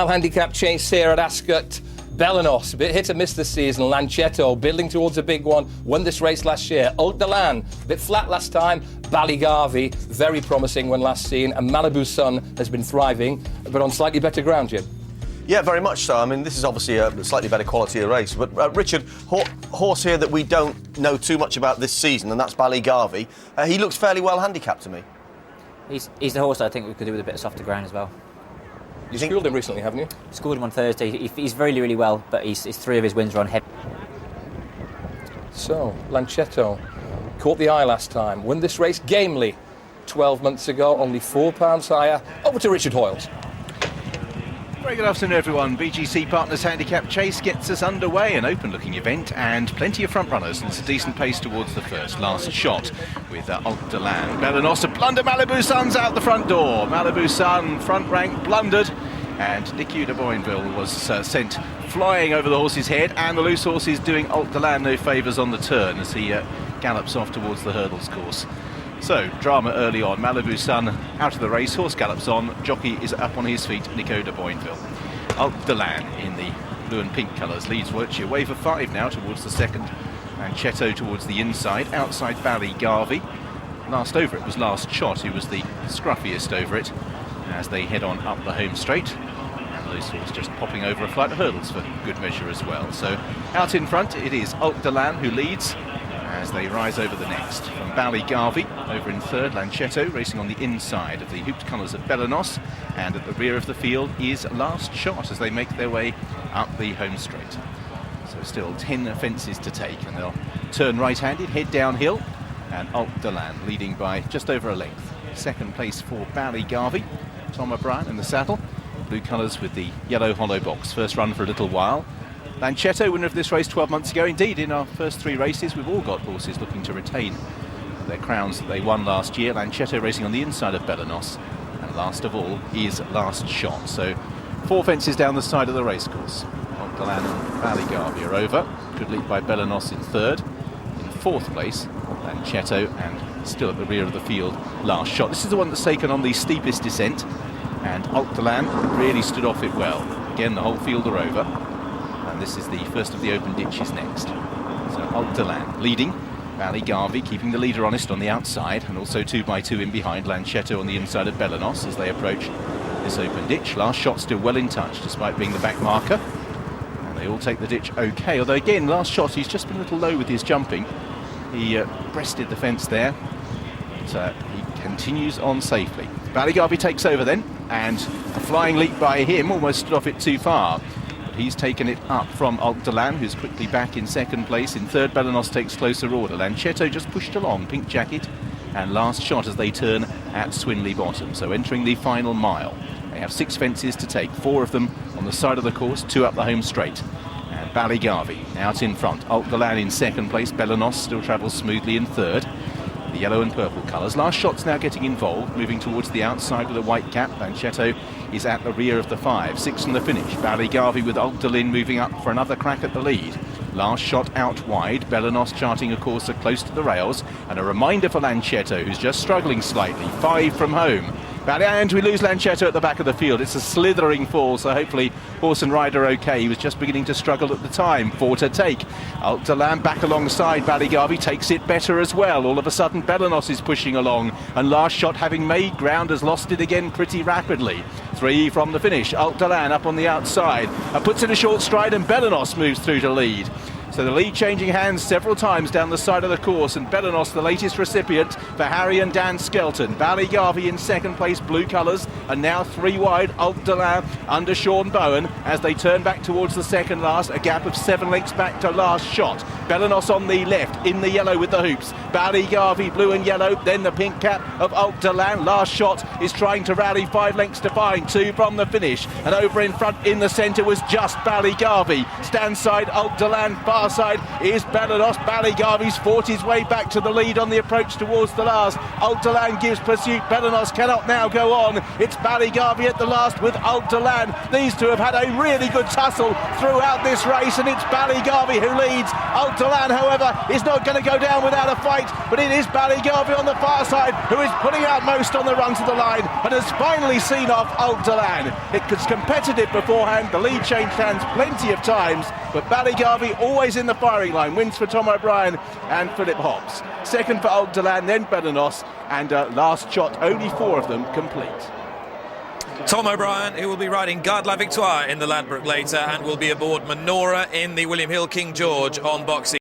Handicap chase here at Ascot. Bellenos, a bit hit and miss this season. Lancetto building towards a big one, won this race last year. Ulck, a bit flat last time. Ballygarvey, very promising when last seen. And Malibu Sun has been thriving, but on slightly better ground, Jim. Yeah, very much so. I mean, this is obviously a slightly better quality of race. But Richard, horse here that we don't know too much about this season, and that's Ballygarvey. He looks fairly well handicapped to me. He's the horse I think we could do with a bit of softer ground as well. You schooled him recently, haven't you? Schooled him on Thursday. He's really, really well, but his three of his wins are on heavy. So, Lancetto caught the eye last time, won this race gamely 12 months ago, only £4 higher. Over to Richard Hoyles. Very good afternoon, everyone. BGC Partners Handicap Chase gets us underway, an open-looking event, and plenty of front runners, and it's a decent pace towards the first. Last shot with Ulck. Bellenos, a blunder. Malibu Sun's out the front door. Malibu Sun, front rank, blundered, and Nicky de Boinville was sent flying over the horse's head, and the loose horse is doing Ulck no favours on the turn as he gallops off towards the hurdles course. So, drama early on. Malibu Sun out of the race, horse gallops on, jockey is up on his feet, Nico de Boinville. Ulck in the blue and pink colours leads Wiltshire. Wave of 5 now towards the second, and Chetto towards the inside, outside Ballygarvey. Last over it was Last Shot, who was the scruffiest over it, as they head on up the home straight. And loose horse just popping over a flight of hurdles for good measure as well. So, out in front it is Ulck who leads, as they rise over the next. From Ballygarvey, over in third, Lancetto racing on the inside of the hooped colours of Bellenos, and at the rear of the field is Last Shot as they make their way up the home straight. So still 10 fences to take, and they'll turn right-handed, head downhill, and Ulck leading by just over a length. Second place for Ballygarvey, Tom O'Brien in the saddle, blue colours with the yellow hollow box. First run for a little while. Lancetto, winner of this race 12 months ago. Indeed, in our first 3 races, we've all got horses looking to retain their crowns that they won last year. Lancetto racing on the inside of Bellenos, and last of all is Last Shot. So 4 fences down the side of the racecourse. Ulck and Ballygarvey are over. Good lead by Bellenos in third. In fourth place, Lancetto, and still at the rear of the field, Last Shot. This is the one that's taken on the steepest descent, and Ulck really stood off it well. Again, the whole field are over. And this is the first of the open ditches next. So Ulck leading, Ballygarvey keeping the leader honest on the outside, and also 2 by 2 in behind, Lancetto on the inside of Bellenos as they approach this open ditch. Last Shot still well in touch despite being the back marker, and they all take the ditch okay, although again Last Shot, he's just been a little low with his jumping. He breasted the fence there, but he continues on safely. Ballygarvey takes over then, and a flying leap by him, almost stood off it too far. He's taken it up from Ulck, who's quickly back in second place. In third, Bellenos takes closer order. Lancetto just pushed along, pink jacket, and Last Shot as they turn at Swinley Bottom. So entering the final mile. They have 6 fences to take, 4 of them on the side of the course, 2 up the home straight. And Ballygarvey out in front. Ulck in second place. Bellenos still travels smoothly in third. The yellow and purple colours. Last Shot's now getting involved, moving towards the outside with a white cap. Lancetto is at the rear of the 5, 6 from the finish. Ballygarvey with Ulck moving up for another crack at the lead. Last Shot out wide, Bellenos charting a course close to the rails, and a reminder for Lancetto, who's just struggling slightly, 5 from home. And we lose Lancetto at the back of the field. It's a slithering fall, so hopefully horse and rider okay. He was just beginning to struggle at the time. 4 to take. Ulck back alongside Ballygarvey, takes it better as well. All of a sudden Bellenos is pushing along, and Last Shot, having made ground, has lost it again pretty rapidly. 3 from the finish. Ulck up on the outside, puts in a short stride, and Bellenos moves through to lead. So the lead changing hands several times down the side of the course, and Bellenos the latest recipient for Harry and Dan Skelton. Ballygarvey in second place, blue colours, and now 3 wide, Ulck under Sean Bowen as they turn back towards the second last, a gap of 7 lengths back to Last Shot. Bellenos on the left, in the yellow with the hoops. Ballygarvey blue and yellow, then the pink cap of Ulck. Last Shot is trying to rally 5 lengths to find, 2 from the finish, and over in front in the centre was just Ballygarvey. Stand side Ulck, far side is Bellenos. Ballygarvey's fought his way back to the lead on the approach towards the last. Ulck gives pursuit. Bellenos cannot now go on. It's Ballygarvey at the last with Ulck. These two have had a really good tussle throughout this race, and it's Ballygarvey who leads. Ulck, however, is not going to go down without a fight, but it is Ballygarvey on the far side who is putting out most on the run to the line and has finally seen off Ulck. It was competitive beforehand. The lead changed hands plenty of times, but Ballygarvey always in the firing line. Wins for Tom O'Brien and Philip Hobbs. Second for Ulck, then Bellenos, and last shot, only 4 of them complete. Tom O'Brien, who will be riding Garde la Victoire in the Ladbroke later and will be aboard Menora in the William Hill King George on boxing.